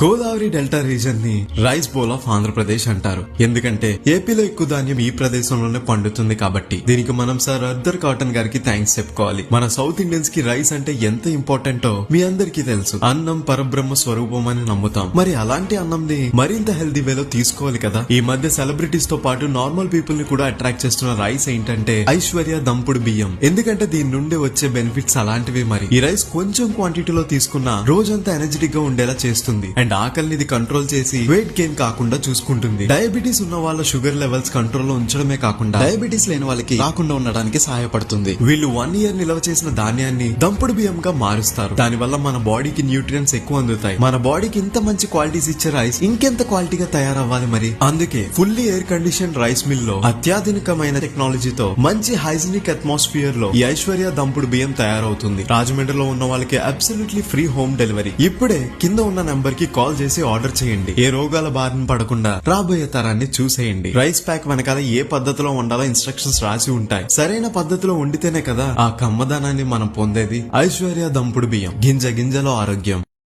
Godavari delta reason ని rice bowl of Andhra Pradesh అంటారు. ఎందుకంటే ఏపీలో ఎక్కువ ధాన్యం ఈ ప్రదేశంలోనే పండుతుంది కాబట్టి. దీనికి మనం సార్ అర్దర్ కాటన్ గారికి థ్యాంక్స్ చెప్పుకోవాలి. మన సౌత్ ఇండియన్స్ కి రైస్ అంటే ఎంత ఇంపార్టెంటో మీ అందరికీ తెలుసు. అన్నం పరబ్రహ్మ స్వరూపం అని నమ్ముతాం. మరి అలాంటి అన్నంని మరింత హెల్దీ వేలో తీసుకోవాలి కదా. ఈ మధ్య సెలబ్రిటీస్ తో పాటు నార్మల్ పీపుల్ ని కూడా అట్రాక్ట్ చేస్తున్న రైస్ ఏంటంటే ఐశ్వర్య దంపుడు బియ్యం. ఎందుకంటే దీని నుండి వచ్చే బెనిఫిట్స్ అలాంటివి. మరి ఈ రైస్ కొంచెం క్వాంటిటీలో తీసుకున్నా రోజంతా ఎనర్జెటిక్ గా ఉండేలా చేస్తుంది. అండ్ ఆకలిని ఇది కంట్రోల్ చేసి వెయిట్ గెయిన్ కాకుండా చూసుకుంటుంది. డయాబెటీస్ ఉన్న వాళ్ళ షుగర్ లెవెల్స్ కంట్రోల్ లో ఉంచడమే కాకుండా డయాబెటీస్ లేని వాళ్ళకి రాకుండా ఉండడానికి సహాయపడుతుంది. వీళ్ళు 1 year నిల్వ చేసిన ధాన్యాన్ని దంపుడు బియ్యంగా మారుస్తారు. దాని వల్ల మన బాడీకి న్యూట్రియంట్స్ ఎక్కువ అందుతాయి. మన బాడీకి ఇంత మంచి క్వాలిటీస్ ఇచ్చే రైస్ ఇంకెంత క్వాలిటీగా తయారవ్వాలి మరి. అందుకే fully air condition rice mill లో అత్యాధునికమైన టెక్నాలజీతో మంచి హైజీనిక్ అట్మాస్ఫియర్ లో ఈ ఐశ్వర్య దంపుడు బియ్యం తయారవుతుంది. రాజమండ్రిలో ఉన్న వాళ్ళకి అబ్సల్యూట్లీ ఫ్రీ హోమ్ డెలివరీ. ఇప్పుడే కింద ఉన్న నెంబర్ కి కాల్ చేసి ఆర్డర్ చేయండి. ఏ రోగాల బారిన పడకుండా రాబోయే తరాన్ని చూసేయండి. రైస్ ప్యాక్ వెనకాల ఏ పద్ధతిలో వండాలో ఇన్స్ట్రక్షన్స్ రాసి ఉంటాయి. సరైన పద్ధతిలో వండితేనే కదా ఆ కమ్మదనాన్ని మనం పొందేది. ఐశ్వర్య దంపుడు బియ్యం, గింజ గింజలో ఆరోగ్యం.